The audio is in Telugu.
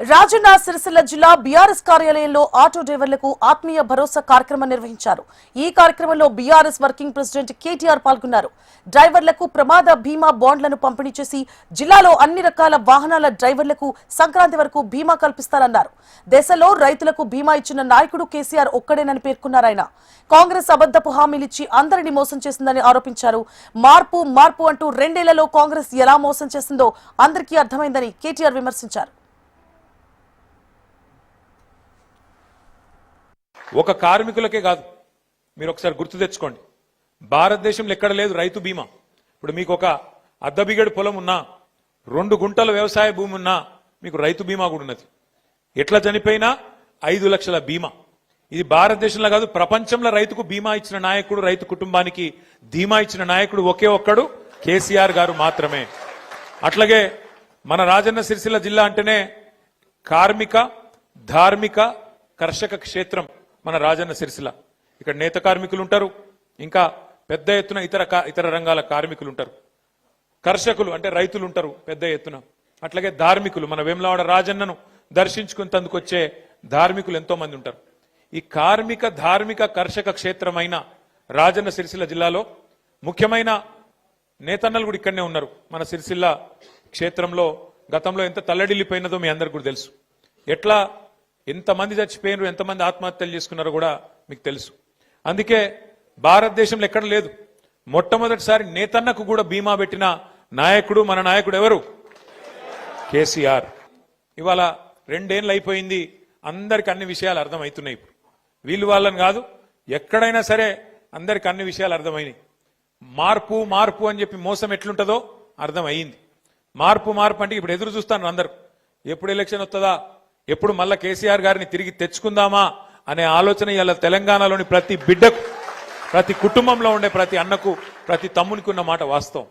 రాజన్న సిరిసిల్ల జిల్లా బీఆర్ఎస్ కార్యాలయంలో ఆటో డ్రైవర్లకు ఆత్మీయ భరోసా కార్యక్రమం నిర్వహించారు. ఈ కార్యక్రమంలో బీఆర్ఎస్ వర్కింగ్ ప్రెసిడెంట్ కేటీఆర్ పాల్గొన్నారు. డ్రైవర్లకు ప్రమాద బీమా బాండ్లను పంపిణీ చేసి జిల్లాలో అన్ని రకాల వాహనాల డ్రైవర్లకు సంక్రాంతి వరకు బీమా కల్పిస్తారన్నారు. దేశంలో రైతులకు బీమా ఇచ్చిన నాయకుడు కేసీఆర్ ఒక్కడేనని పేర్కొన్నారు. ఆయన కాంగ్రెస్ అబద్ధపు హామీలిచ్చి అందరినీ మోసం చేసిందని ఆరోపించారు. మార్పు అంటూ 2 ఏళ్లలో కాంగ్రెస్ ఎలా మోసం చేసిందో అందరికీ అర్థమైందని కేటీఆర్ విమర్శించారు. ఒక కార్మికులకే కాదు, మీరు ఒకసారి గుర్తు తెచ్చుకోండి, భారతదేశంలో ఎక్కడ లేదు రైతు బీమా. ఇప్పుడు మీకు ఒక అద్దబిగడు పొలం ఉన్నా, 2 గుంటల వ్యవసాయ భూమి ఉన్నా మీకు రైతు బీమా కూడా ఉన్నది. ఎట్లా చనిపోయినా 5 లక్షల బీమా. ఇది భారతదేశంలో కాదు, ప్రపంచంలో రైతుకు బీమా ఇచ్చిన నాయకుడు, రైతు కుటుంబానికి ధీమా ఇచ్చిన నాయకుడు ఒకే ఒక్కడు కేసీఆర్ గారు మాత్రమే. అట్లాగే మన రాజన్న సిరిసిల్ల జిల్లా అంటేనే కార్మిక, ధార్మిక, కర్షక క్షేత్రం మన రాజన్న సిరిసిల్ల. ఇక్కడ నేత కార్మికులు ఉంటారు, ఇంకా పెద్ద ఎత్తున ఇతర రంగాల కార్మికులు ఉంటారు. కర్షకులు అంటే రైతులు ఉంటారు పెద్ద ఎత్తున. అట్లాగే ధార్మికులు, మన వేములవాడ రాజన్నను దర్శించుకునేందుకు వచ్చే ధార్మికులు ఎంతో మంది ఉంటారు. ఈ కార్మిక, ధార్మిక, కర్షక క్షేత్రమైన రాజన్న సిరిసిల్ల జిల్లాలో ముఖ్యమైన నేతన్నలు కూడా ఇక్కడనే ఉన్నారు. మన సిరిసిల్ల క్షేత్రంలో గతంలో ఎంత తల్లడిల్లిపోయినదో మీ అందరికి కూడా తెలుసు. ఎట్లా ఎంతమంది చచ్చిపోయినారు, ఎంతమంది ఆత్మహత్యలు చేసుకున్నారో కూడా మీకు తెలుసు. అందుకే భారతదేశంలో ఎక్కడ లేదు, మొట్టమొదటిసారి నేతన్నకు కూడా బీమా పెట్టిన నాయకుడు మన నాయకుడు ఎవరు? కేసీఆర్. ఇవాళ 2 ఏళ్ళు అయిపోయింది, అందరికి అన్ని విషయాలు అర్థమవుతున్నాయి. ఇప్పుడు వీళ్ళు వాళ్ళని కాదు, ఎక్కడైనా సరే అందరికి అన్ని విషయాలు అర్థమైనాయి. మార్పు అని చెప్పి మోసం ఎట్లుంటుందో అర్థమయ్యింది. మార్పు అంటే ఇప్పుడు ఎదురు చూస్తాను అందరు, ఎప్పుడు ఎలక్షన్ వస్తుందా, ఎప్పుడు మళ్ళా కేసీఆర్ గారిని తిరిగి తెచ్చుకుందామా అనే ఆలోచన ఇలా తెలంగాణలోని ప్రతి బిడ్డకు, ప్రతి కుటుంబంలో ఉండే ప్రతి అన్నకు, ప్రతి తమ్మునికి ఉన్న మాట వాస్తవం.